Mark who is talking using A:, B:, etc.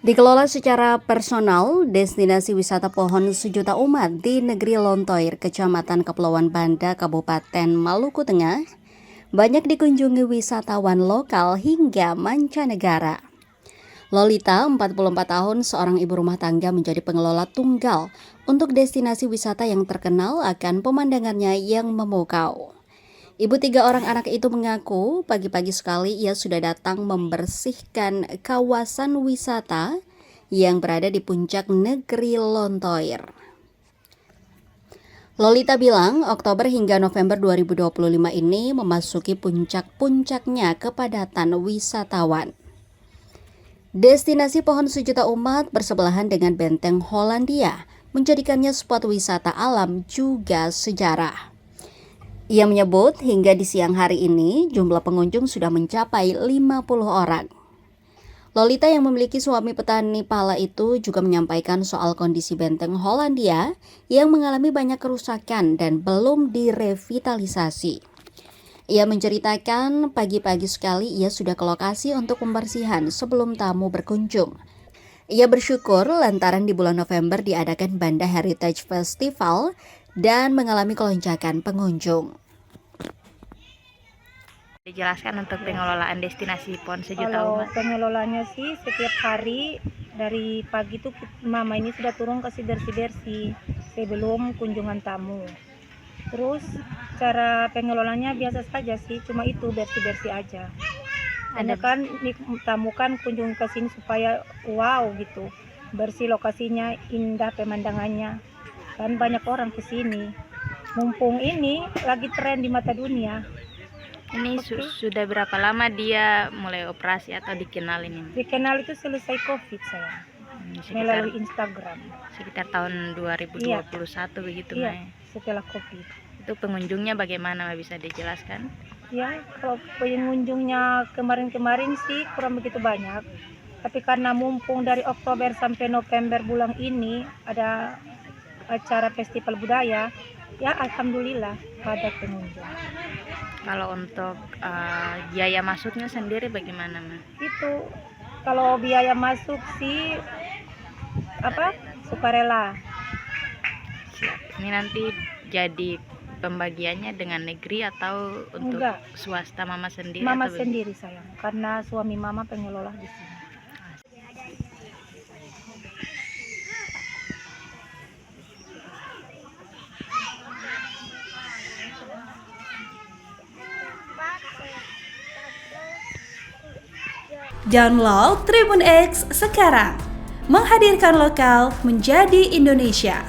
A: Dikelola secara personal, destinasi wisata pohon sejuta umat di negeri Lontoir, Kecamatan Kepulauan Banda, Kabupaten Maluku Tengah, banyak dikunjungi wisatawan lokal hingga mancanegara. Lolita, 44 tahun, seorang ibu rumah tangga menjadi pengelola tunggal untuk destinasi wisata yang terkenal akan pemandangannya yang memukau. Ibu 3 orang anak itu mengaku pagi-pagi sekali ia sudah datang membersihkan kawasan wisata yang berada di puncak negeri Lontoir. Lolita bilang Oktober hingga November 2025 ini memasuki puncak-puncaknya kepadatan wisatawan. Destinasi pohon sejuta umat bersebelahan dengan benteng Hollandia menjadikannya spot wisata alam juga sejarah. Ia menyebut hingga di siang hari ini jumlah pengunjung sudah mencapai 50 orang. Lolita yang memiliki suami petani pala itu juga menyampaikan soal kondisi benteng Hollandia yang mengalami banyak kerusakan dan belum direvitalisasi. Ia menceritakan pagi-pagi sekali ia sudah ke lokasi untuk pembersihan sebelum tamu berkunjung. Ia bersyukur lantaran di bulan November diadakan Banda Heritage Festival dan mengalami kelonjakan pengunjung.
B: Dijelaskan untuk pengelolaan destinasi pohon sejuta
C: Kalau
B: umat.
C: pengelolanya sih setiap hari dari pagi tuh mama ini sudah turun kasih bersih-bersih sebelum kunjungan tamu. Terus cara pengelolanya biasa saja sih, cuma itu bersih-bersih aja. Hanya kan tamu kan kunjung ke sini supaya wow gitu, bersih lokasinya, indah pemandangannya. Kan banyak orang ke sini. Mumpung ini lagi tren di mata dunia.
B: Ini sudah berapa lama dia mulai operasi atau dikenal ini?
C: Dikenal itu selesai COVID saya. Melalui Instagram.
B: Sekitar tahun 2021 begitu,
C: Iya,
B: Mai.
C: setelah COVID.
B: Itu pengunjungnya bagaimana, bisa dijelaskan?
C: Ya, kalau pengunjungnya kemarin-kemarin sih kurang begitu banyak. Tapi karena mumpung dari Oktober sampai November bulan ini ada acara festival budaya, ya alhamdulillah ada pengunjung.
B: Kalau untuk biaya masuknya sendiri bagaimana, Ma?
C: Itu kalau biaya masuk sih sukarela.
B: Siap. Ini nanti jadi pembagiannya dengan negeri atau untuk
C: Enggak.
B: swasta Mama sendiri?
C: Mama
B: atau
C: sendiri sayang, karena suami mama pengelola di sini.
D: Download Tribun X sekarang, menghadirkan lokal menjadi Indonesia.